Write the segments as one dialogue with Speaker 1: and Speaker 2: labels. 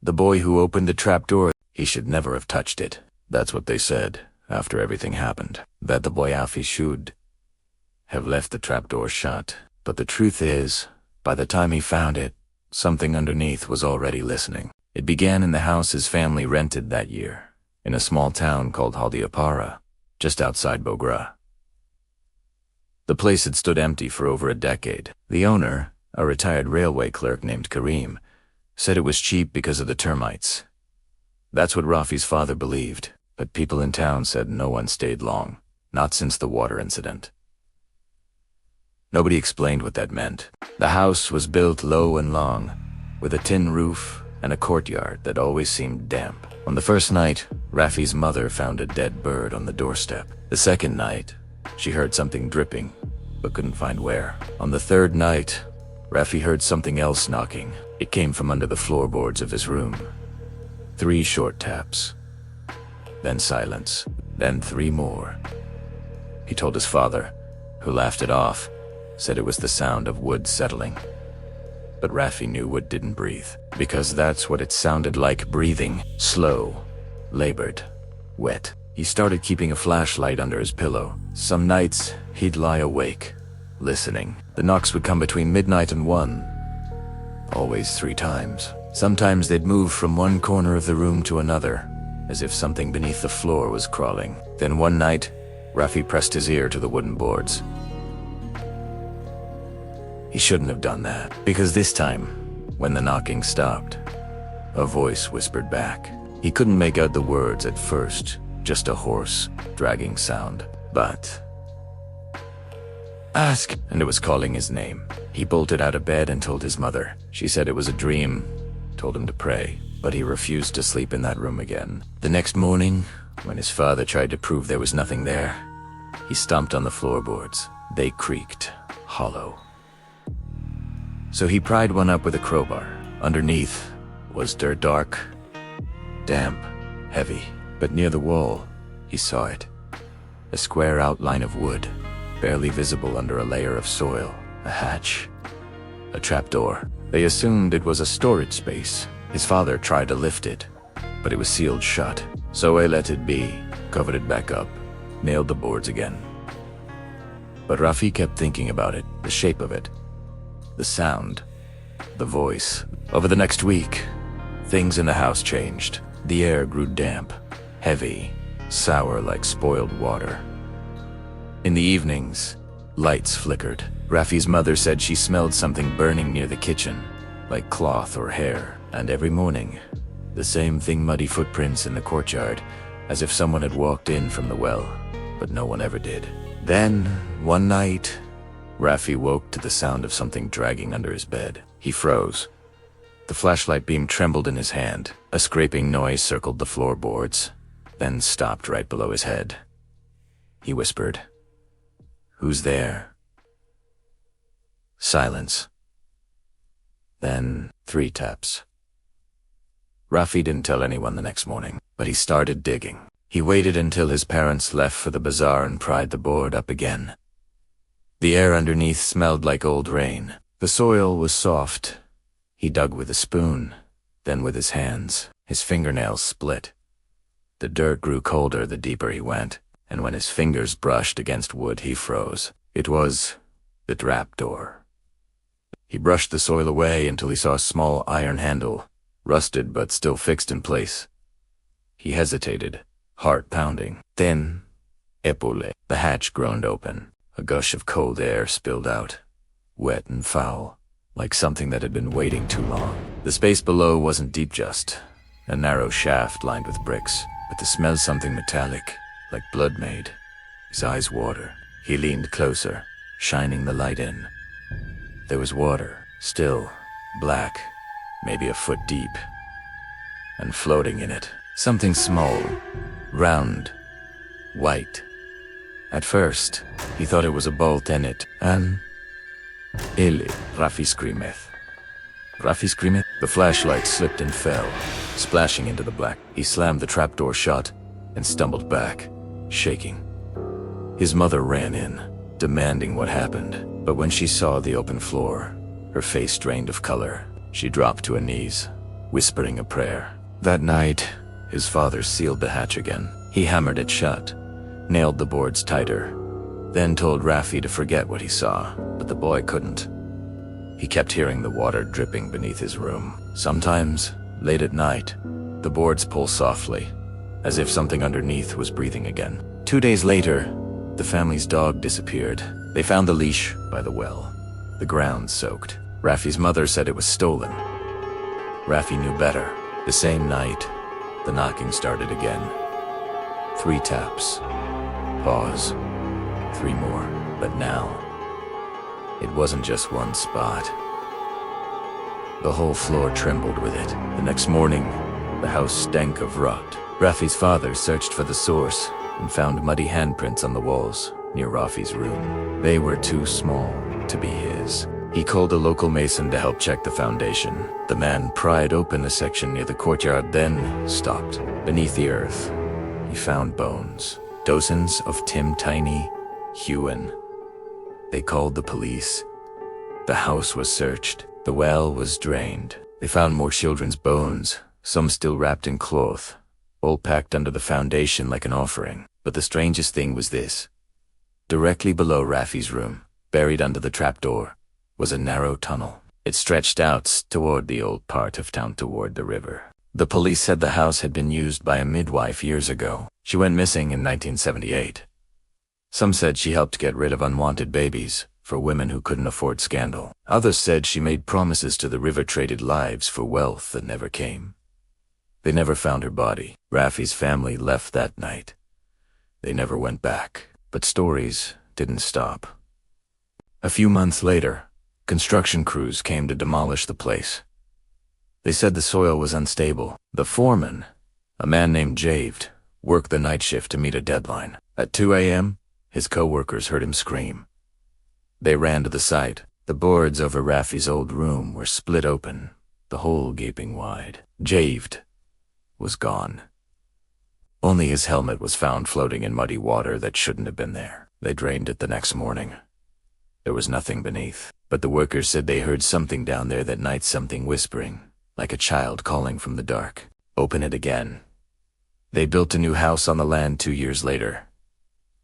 Speaker 1: The boy who opened the trapdoor, he should never have touched it. That's what they said after everything happened. That the boy Alfie should have left the trapdoor shut. But the truth is, by the time he found it, something underneath was already listening. It began in the house his family rented that year, in a small town called Haldiapara, just outside Bogra. The place had stood empty for over a decade. The owner, a retired railway clerk named Karim, said it was cheap because of the termites. That's what Rafi's father believed, but people in town said no one stayed long, not since the water incident. Nobody explained what that meant. The house was built low and long, with a tin roof and a courtyard that always seemed damp. On the first night, Rafi's mother found a dead bird on the doorstep. The second night, she heard something dripping, but couldn't find where. On the third night, Rafi heard something else knocking. It came from under the floorboards of his room. 3 short taps, then silence, then 3 more. He told his father, who laughed it off, said it was the sound of wood settling. But Rafi knew wood didn't breathe, because that's what it sounded like breathing. Slow, labored, wet. He started keeping a flashlight under his pillow. Some nights, he'd lie awake, listening. The knocks would come between midnight and 1, always 3 times. Sometimes they'd move from one corner of the room to another, as if something beneath the floor was crawling. Then one night, Rafi pressed his ear to the wooden boards. He shouldn't have done that, because this time, when the knocking stopped, a voice whispered back. He couldn't make out the words at first, just a hoarse, dragging sound. But ask, and it was calling his name. He bolted out of bed and told his mother. She said it was a dream, told him to pray, but he refused to sleep in that room again. The next morning, when his father tried to prove there was nothing there, he stomped on the floorboards. They creaked, hollow. So he pried one up with a crowbar. Underneath was dirt, dark, damp, heavy. But near the wall, he saw it. A square outline of wood, barely visible under a layer of soil. A hatch. A trapdoor. They assumed it was a storage space. His father tried to lift it, but it was sealed shut. So I let it be, covered it back up, nailed the boards again. But Rafi kept thinking about it, the shape of it, the sound, the voice. Over the next week, things in the house changed. The air grew damp, heavy, sour like spoiled water. In the evenings, lights flickered. Rafi's mother said she smelled something burning near the kitchen, like cloth or hair. And every morning, the same thing, muddy footprints in the courtyard, as if someone had walked in from the well, but no one ever did. Then, one night, Rafi woke to the sound of something dragging under his bed. He froze. The flashlight beam trembled in his hand. A scraping noise circled the floorboards, then stopped right below his head. He whispered, "Who's there?" Silence. Then 3 taps. Rafi didn't tell anyone the next morning, but he started digging. He waited until his parents left for the bazaar and pried the board up again. The air underneath smelled like old rain. The soil was soft. He dug with a spoon, then with his hands. His fingernails split. The dirt grew colder the deeper he went, and when his fingers brushed against wood, he froze. It was the trapdoor. He brushed the soil away until he saw a small iron handle, rusted but still fixed in place. He hesitated, heart pounding. Then, épaulé. The hatch groaned open. A gush of cold air spilled out, wet and foul, like something that had been waiting too long. The space below wasn't deep, just a narrow shaft lined with bricks, but the smell something metallic, like blood made. His eyes water. He leaned closer, shining the light in. There was water, still, black, maybe a foot deep, and floating in it, something small, round, white. At first, he thought it was a bolt in it, and Rafi screameth. Rafi screameth? The flashlight slipped and fell, splashing into the black. He slammed the trapdoor shut and stumbled back, shaking. His mother ran in, demanding what happened, but when she saw the open floor, her face drained of color. She dropped to her knees, whispering a prayer. That night, his father sealed the hatch again. He hammered it shut, nailed the boards tighter, then told Raffi to forget what he saw, but the boy couldn't. He kept hearing the water dripping beneath his room. Sometimes, late at night, the boards pull softly, as if something underneath was breathing again. 2 days later, the family's dog disappeared. They found the leash by the well, the ground soaked. Raffi's mother said it was stolen. Raffi knew better. The same night, the knocking started again. 3 taps. Pause. 3 more. But now, it wasn't just one spot. The whole floor trembled with it. The next morning, the house stank of rot. Raffi's father searched for the source and found muddy handprints on the walls near Raffi's room. They were too small to be his. He called a local mason to help check the foundation. The man pried open a section near the courtyard, then stopped. Beneath the earth, he found bones. Dozens of Tim Tiny, Hewen. They called the police. The house was searched. The well was drained. They found more children's bones, some still wrapped in cloth, all packed under the foundation like an offering. But the strangest thing was this. Directly below Raffi's room, buried under the trapdoor, was a narrow tunnel. It stretched out toward the old part of town toward the river. The police said the house had been used by a midwife years ago. She went missing in 1978. Some said she helped get rid of unwanted babies for women who couldn't afford scandal. Others said she made promises to the river, traded lives for wealth that never came. They never found her body. Raffi's family left that night. They never went back. But stories didn't stop. A few months later, construction crews came to demolish the place. They said the soil was unstable. The foreman, a man named Javed, worked the night shift to meet a deadline. At 2 a.m., his co-workers heard him scream. They ran to the site. The boards over Raffi's old room were split open, the hole gaping wide. Javed was gone. Only his helmet was found floating in muddy water that shouldn't have been there. They drained it the next morning. There was nothing beneath, but the workers said they heard something down there that night, something whispering, like a child calling from the dark. Open it again. They built a new house on the land 2 years later.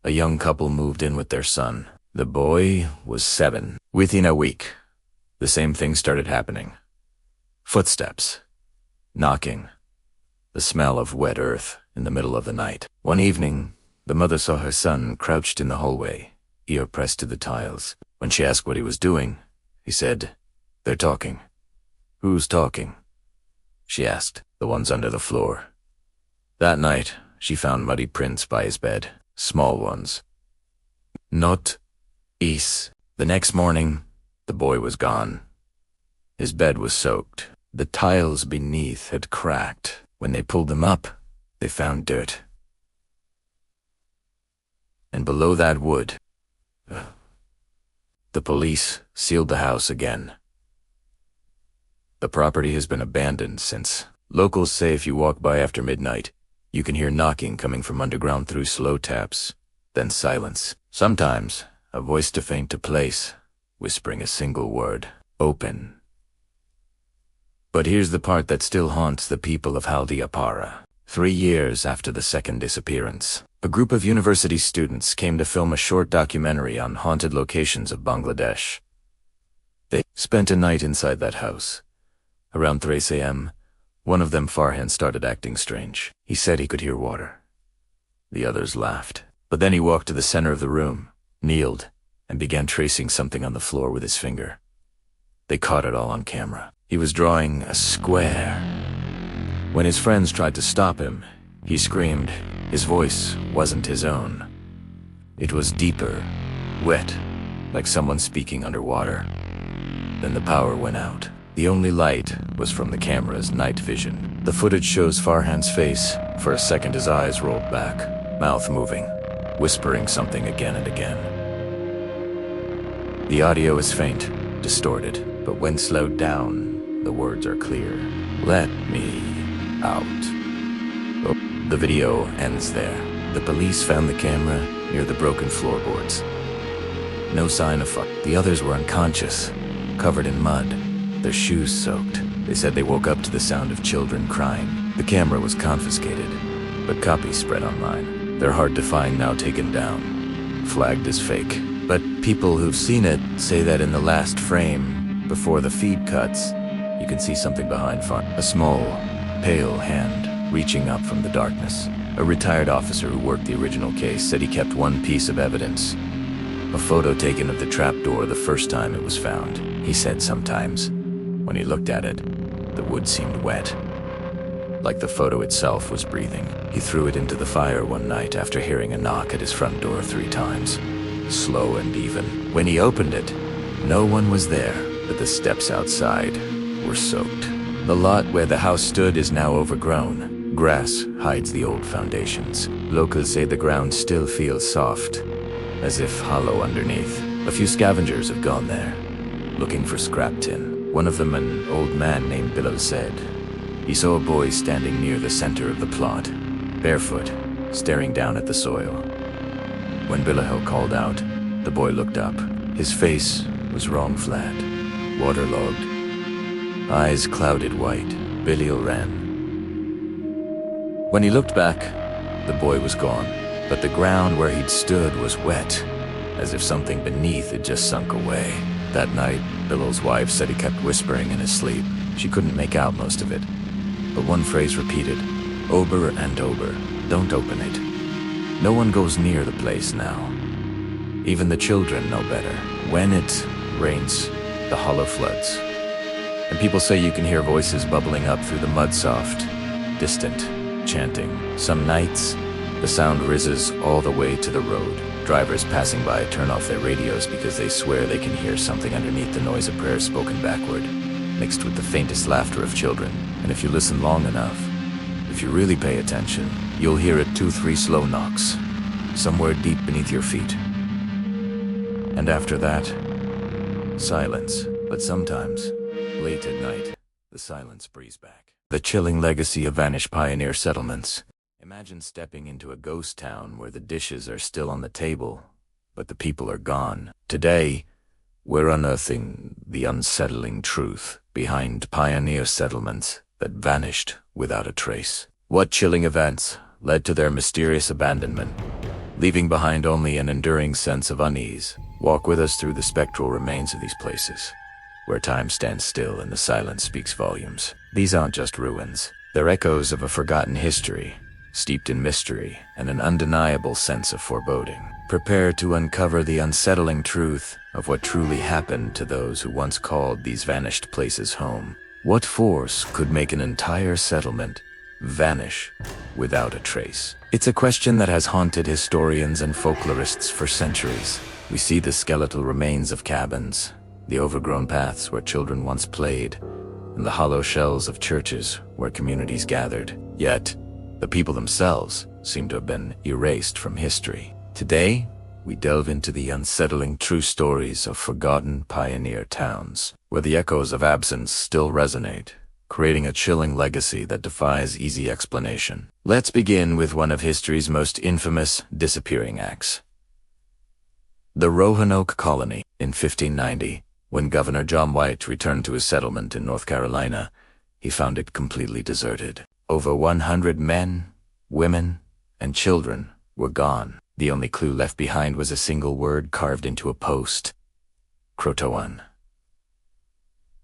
Speaker 1: A young couple moved in with their son. The boy was 7. Within a week, the same thing started happening. Footsteps. Knocking. The smell of wet earth in the middle of the night. One evening, the mother saw her son crouched in the hallway, ear pressed to the tiles. When she asked what he was doing, he said, "They're talking." "Who's talking?" she asked. "The ones under the floor." That night, she found muddy prints by his bed, small ones. Not is. The next morning, the boy was gone. His bed was soaked. The tiles beneath had cracked. When they pulled them up, they found dirt. And below that wood, the police sealed the house again. The property has been abandoned since. Locals say if you walk by after midnight, you can hear knocking coming from underground through slow taps, then silence. Sometimes, a voice to faint a place, whispering a single word, "Open." But here's the part that still haunts the people of Haldiapara. 3 years after the second disappearance, a group of university students came to film a short documentary on haunted locations of Bangladesh. They spent a night inside that house. Around 3 a.m., one of them, Farhan, started acting strange. He said he could hear water. The others laughed. But then he walked to the center of the room, kneeled, and began tracing something on the floor with his finger. They caught it all on camera. He was drawing a square. When his friends tried to stop him, he screamed. His voice wasn't his own. It was deeper, wet, like someone speaking underwater. Then the power went out. The only light was from the camera's night vision. The footage shows Farhan's face. For a second, his eyes rolled back, mouth moving, whispering something again and again. The audio is faint, distorted, but when slowed down, the words are clear. "Let me out." Oh, the video ends there. The police found the camera near the broken floorboards. No sign of fuck. The others were unconscious, covered in mud, their shoes soaked. They said they woke up to the sound of children crying. The camera was confiscated, but copies spread online. They're hard to find now, taken down, flagged as fake. But people who've seen it say that in the last frame, before the feed cuts, you can see something behind far. A small, pale hand reaching up from the darkness. A retired officer who worked the original case said he kept one piece of evidence. A photo taken of the trapdoor the first time it was found. He said sometimes, when he looked at it, the wood seemed wet, like the photo itself was breathing. He threw it into the fire one night after hearing a knock at his front door 3 times, slow and even. When he opened it, no one was there, but the steps outside were soaked. The lot where the house stood is now overgrown. Grass hides the old foundations. Locals say the ground still feels soft, as if hollow underneath. A few scavengers have gone there, looking for scrap tin. One of them, an old man named Billow, said he saw a boy standing near the center of the plot, barefoot, staring down at the soil. When Billow called out, the boy looked up. His face was wrong flat, waterlogged, eyes clouded white. Billow ran. When he looked back, the boy was gone, but the ground where he'd stood was wet, as if something beneath had just sunk away. That night, Billow's wife said he kept whispering in his sleep. She couldn't make out most of it, but one phrase repeated, "Ober and Ober, don't open it." No one goes near the place now. Even the children know better. When it rains, the hollow floods. And people say you can hear voices bubbling up through the mud, soft, distant, chanting. Some nights, the sound rises all the way to the road. Drivers passing by turn off their radios because they swear they can hear something underneath the noise of prayers spoken backward, mixed with the faintest laughter of children. And if you listen long enough, if you really pay attention, you'll hear it 2-3 slow knocks, somewhere deep beneath your feet. And after that, silence. But sometimes, late at night, the silence breathes back. The chilling legacy of vanished pioneer settlements. Imagine stepping into a ghost town where the dishes are still on the table, but the people are gone. Today, we're unearthing the unsettling truth behind pioneer settlements that vanished without a trace. What chilling events led to their mysterious abandonment, leaving behind only an enduring sense of unease? Walk with us through the spectral remains of these places, where time stands still and the silence speaks volumes. These aren't just ruins. They're echoes of a forgotten history, steeped in mystery and an undeniable sense of foreboding. Prepare to uncover the unsettling truth of what truly happened to those who once called these vanished places home. What force could make an entire settlement vanish without a trace? It's a question that has haunted historians and folklorists for centuries. We see the skeletal remains of cabins, the overgrown paths where children once played, and the hollow shells of churches where communities gathered. Yet, the people themselves seem to have been erased from history. Today, we delve into the unsettling true stories of forgotten pioneer towns, where the echoes of absence still resonate, creating a chilling legacy that defies easy explanation. Let's begin with one of history's most infamous disappearing acts. The Roanoke Colony. In 1590, when Governor John White returned to his settlement in North Carolina, he found it completely deserted. Over 100 men, women, and children were gone. The only clue left behind was a single word carved into a post: Croatoan.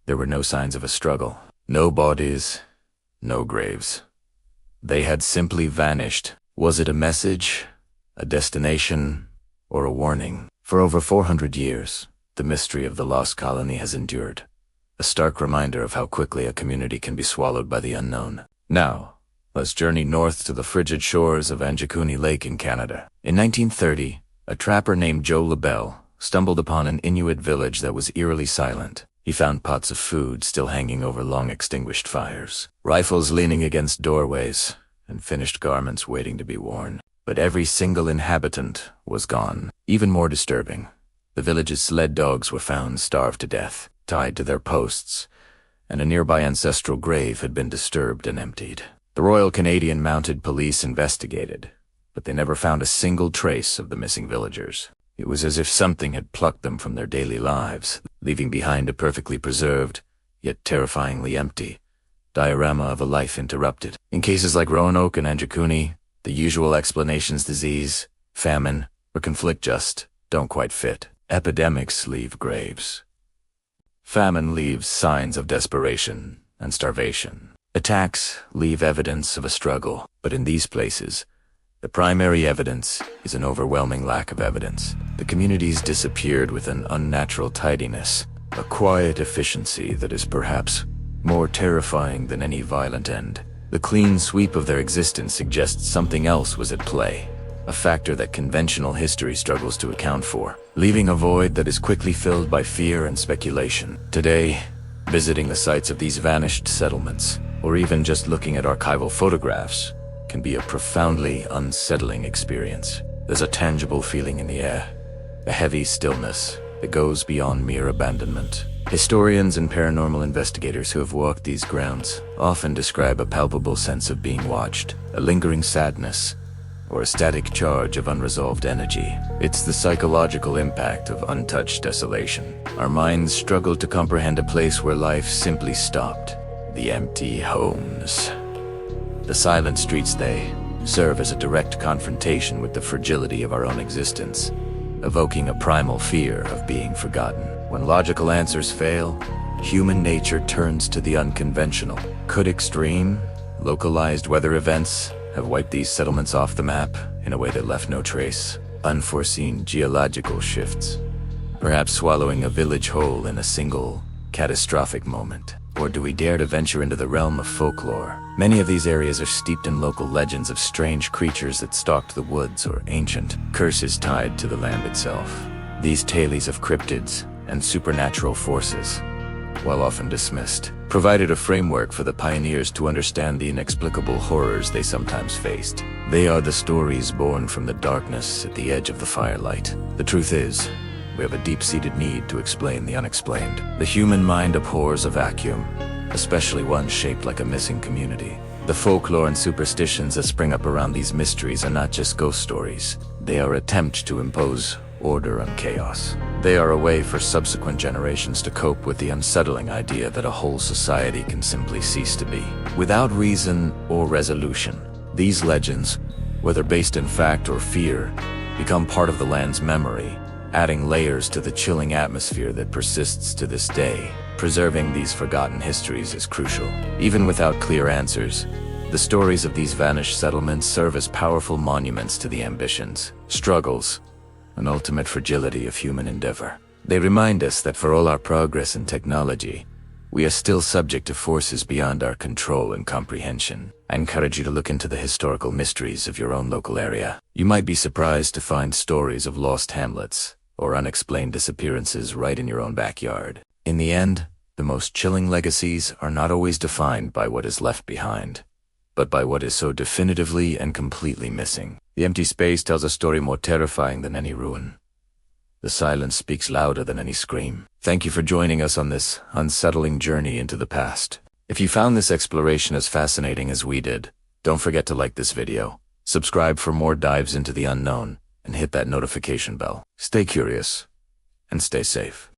Speaker 1: There were no signs of a struggle, no bodies, no graves. They had simply vanished. Was it a message, a destination, or a warning? For over 400 years, the mystery of the lost colony has endured, a stark reminder of how quickly a community can be swallowed by the unknown. Now, let's journey north to the frigid shores of Anjikuni Lake in Canada. In 1930, a trapper named Joe LaBelle stumbled upon an Inuit village that was eerily silent. He found pots of food still hanging over long-extinguished fires, rifles leaning against doorways, and finished garments waiting to be worn. But every single inhabitant was gone. Even more disturbing, the village's sled dogs were found starved to death, tied to their posts, and a nearby ancestral grave had been disturbed and emptied. The Royal Canadian Mounted Police investigated, but they never found a single trace of the missing villagers. It was as if something had plucked them from their daily lives, leaving behind a perfectly preserved, yet terrifyingly empty. Diorama of a life interrupted. In cases like Roanoke and Anjakuni, the usual explanations, disease, famine, or conflict, just don't quite fit. Epidemics leave graves. Famine leaves signs of desperation and starvation. Attacks leave evidence of a struggle, but in these places, the primary evidence is an overwhelming lack of evidence. The communities disappeared with an unnatural tidiness, a quiet efficiency that is perhaps more terrifying than any violent end. The clean sweep of their existence suggests something else was at play, a factor that conventional history struggles to account for, leaving a void that is quickly filled by fear and speculation. Today, visiting the sites of these vanished settlements, or even just looking at archival photographs, can be a profoundly unsettling experience. There's a tangible feeling in the air, a heavy stillness that goes beyond mere abandonment. Historians and paranormal investigators who have walked these grounds often describe a palpable sense of being watched, a lingering sadness, or a static charge of unresolved energy. It's the psychological impact of untouched desolation. Our minds struggle to comprehend a place where life simply stopped. The empty homes. The silent streets, they serve as a direct confrontation with the fragility of our own existence, evoking a primal fear of being forgotten. When logical answers fail, human nature turns to the unconventional. Could extreme, localized weather events have wiped these settlements off the map in a way that left no trace? Unforeseen geological shifts, perhaps swallowing a village whole in a single, catastrophic moment. Or do we dare to venture into the realm of folklore? Many of these areas are steeped in local legends of strange creatures that stalked the woods or ancient curses tied to the land itself. These tales of cryptids and supernatural forces, while often dismissed, provided a framework for the pioneers to understand the inexplicable horrors they sometimes faced. They are the stories born from the darkness at the edge of the firelight. The truth is, we have a deep-seated need to explain the unexplained. The human mind abhors a vacuum, especially one shaped like a missing community. The folklore and superstitions that spring up around these mysteries are not just ghost stories. They are attempts to impose order on chaos. They are a way for subsequent generations to cope with the unsettling idea that a whole society can simply cease to be. Without reason or resolution, these legends, whether based in fact or fear, become part of the land's memory, adding layers to the chilling atmosphere that persists to this day. Preserving these forgotten histories is crucial. Even without clear answers, the stories of these vanished settlements serve as powerful monuments to the ambitions, struggles, and ultimate fragility of human endeavor. They remind us that for all our progress in technology, we are still subject to forces beyond our control and comprehension. I encourage you to look into the historical mysteries of your own local area. You might be surprised to find stories of lost hamlets or unexplained disappearances right in your own backyard. In the end, the most chilling legacies are not always defined by what is left behind, but by what is so definitively and completely missing. The empty space tells a story more terrifying than any ruin. The silence speaks louder than any scream. Thank you for joining us on this unsettling journey into the past. If you found this exploration as fascinating as we did, don't forget to like this video, subscribe for more dives into the unknown, and hit that notification bell. Stay curious, and stay safe.